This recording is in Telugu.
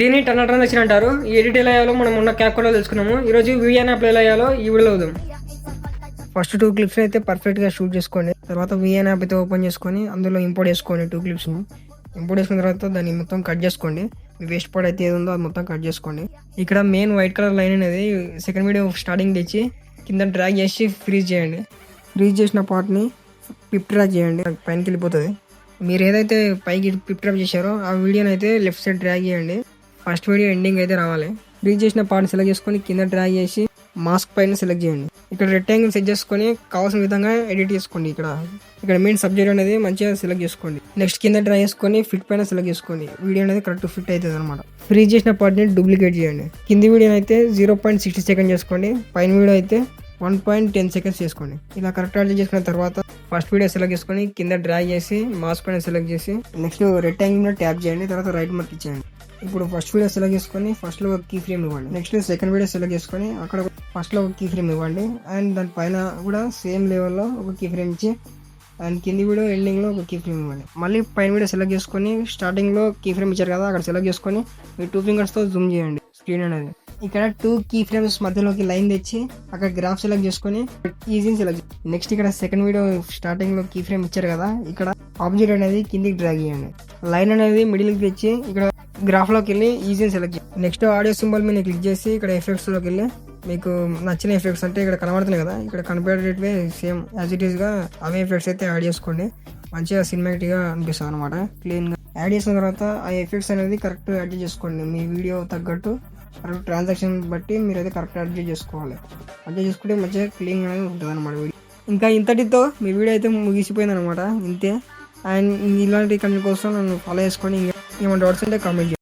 దీన్ని టర్నర్ ట్రాన్సాక్షన్ అంటారు. ఈ ఎడిట్ ఎలా అయ్యాలో మనం ఉన్న క్యాప్ కూడా తెలుసుకున్నాము. ఈరోజు విఎన్ యాప్ ఎలా అయ్యాలో ఈ వీడియోలో అవుదాం. ఫస్ట్ 2 క్లిప్స్ అయితే పర్ఫెక్ట్గా షూట్ చేసుకోండి. తర్వాత విఎన్ యాప్ అయితే ఓపెన్ చేసుకొని అందులో ఇంపోర్ట్ చేసుకోండి 2 క్లిప్స్ని. ఇంపోర్ట్ చేసుకున్న తర్వాత దాన్ని మొత్తం కట్ చేసుకోండి. మీ వేస్ట్ పార్ట్ అయితే ఏది ఉందో అది మొత్తం కట్ చేసుకోండి. ఇక్కడ మెయిన్ వైట్ కలర్ లైన్ అనేది సెకండ్ వీడియో స్టార్టింగ్ తెచ్చి కింద డ్రాగ్ చేసి ఫ్రీజ్ చేయండి. ఫ్రీజ్ చేసిన పార్ట్ని పిప్ డ్రాగ్ చేయండి, పైనకి వెళ్ళిపోతుంది. మీరు ఏదైతే పైకి పిప్ డ్రాప్ చేశారో ఆ వీడియోని అయితే లెఫ్ట్ సైడ్ డ్రాగ్ చేయండి. ఫస్ట్ వీడియో ఎండింగ్ అయితే రావాలి. ఫ్రీజ్ చేసిన పార్ట్ సెలెక్ట్ చేసుకొని కింద డ్రాగ్ చేసి మాస్క్ పైన సెలెక్ట్ చేయండి. ఇక్కడ రెక్టాంగిల్ సెట్ చేసుకొని కావాల్సిన విధంగా ఎడిట్ చేసుకోండి. ఇక్కడ మెయిన్ సబ్జెక్ట్ అనేది మంచిగా సెలెక్ట్ చేసుకోండి. నెక్స్ట్ కింద డ్రా చేసుకొని ఫిట్ పైన సెలెక్ట్ చేసుకోండి. వీడియో అనేది కరెక్ట్ ఫిట్ అవుతుంది అనమాట. ఫ్రీజ్ చేసిన పార్ట్ని డూప్లికేట్ చేయండి. కింది వీడియో అయితే 0.60 సెకండ్ చేసుకోండి. పైన వీడియో అయితే 1.10 సెకండ్స్ చేసుకోండి. ఇలా కరెక్ట్ అడ్జస్ట్ చేసుకున్న తర్వాత ఫస్ట్ వీడియో సెలెక్ట్ చేసుకొని కింద డ్రాగ్ చేసి మాస్క్ పైన సెలెక్ట్ చేసి నెక్స్ట్ రెక్టాంగిల్ ట్యాప్ చేయండి. తర్వాత రైట్ మార్క్ ఇచ్చేయండి. ఇప్పుడు ఫస్ట్ వీడియో సెలెక్ట్ చేసుకొని ఫస్ట్ లో ఒక కీ ఫ్రేమ్ ఇవ్వండి. నెక్స్ట్ సెకండ్ వీడియో సెలెక్ట్ చేసుకొని అక్కడ ఫస్ట్ లో ఒక కీ ఫ్రేమ్ ఇవ్వండి. అండ్ దాని పైన కూడా సేమ్ లెవెల్లో ఒక కీ ఫ్రేమ్ ఇచ్చి అండ్ కింది వీడియో ఎండింగ్ లో ఒక కీ ఫ్రేమ్ ఇవ్వండి. మళ్ళీ పైన వీడియో సెలెక్ట్ చేసుకొని స్టార్టింగ్ లో కీ ఫ్రేమ్ ఇచ్చారు కదా అక్కడ సెలెక్ట్ చేసుకొని మీ 2 ఫింగర్స్ తో జూమ్ చేయండి స్క్రీన్ అనేది. ఇక్కడ 2 కీ ఫ్రేమ్స్ మధ్యలోకి లైన్ తెచ్చి అక్కడ గ్రాఫ్ సెలెక్ట్ చేసుకొని ఈజీ సెలెక్ట్. నెక్స్ట్ ఇక్కడ సెకండ్ వీడియో స్టార్టింగ్ లో కీ ఫ్రేమ్ ఇచ్చారు కదా ఇక్కడ ఆబ్జెక్ట్ అనేది కిందికి డ్రాగ్ చేయండి. లైన్ అనేది మిడిల్ కి తెచ్చి ఇక్కడ గ్రాఫ్ లోకి వెళ్ళి ఈజీ సెలెక్ట్ చేయండి. నెక్స్ట్ ఆడియో సింబల్ మీద క్లిక్ చేసి ఇక్కడ ఎఫెక్ట్స్ లోకి వెళ్ళి మీకు నచ్చిన ఎఫెక్ట్స్ అంటే ఇక్కడ కనబడుతున్నాయి కదా ఇక్కడ కంపేరేటివ్గా సేమ్ యాజ్ ఇట్ ఈస్ గా అవే ఎఫెక్ట్స్ అయితే యాడ్ చేసుకోండి. మంచిగా సినిమాటిక్ గా అనిపిస్తుంది అనమాట. క్లీన్ గా యాడ్ చేసిన తర్వాత ఆ ఎఫెక్ట్స్ అనేది కరెక్ట్ అడ్జస్ట్ చేసుకోండి. మీ వీడియో తగ్గట్టు కరెక్ట్ ట్రాన్సాక్షన్ బట్టి మీరు అయితే కరెక్ట్ అడ్జస్ట్ చేసుకోవాలి. అడ్జస్ట్ చేసుకుంటే మంచిగా క్లీన్ అనేది ఉంటుంది అనమాట వీడియో. ఇంకా ఇంతటితో మీ వీడియో అయితే ముగిసిపోయింది అనమాట. ఇంతే. అండ్ ఇలాంటి కంటెంట్ కోసం నన్ను ఫాలో చేసుకొని ఏమైనా డౌట్స్ ఉంటే కామెంట్ చేయండి.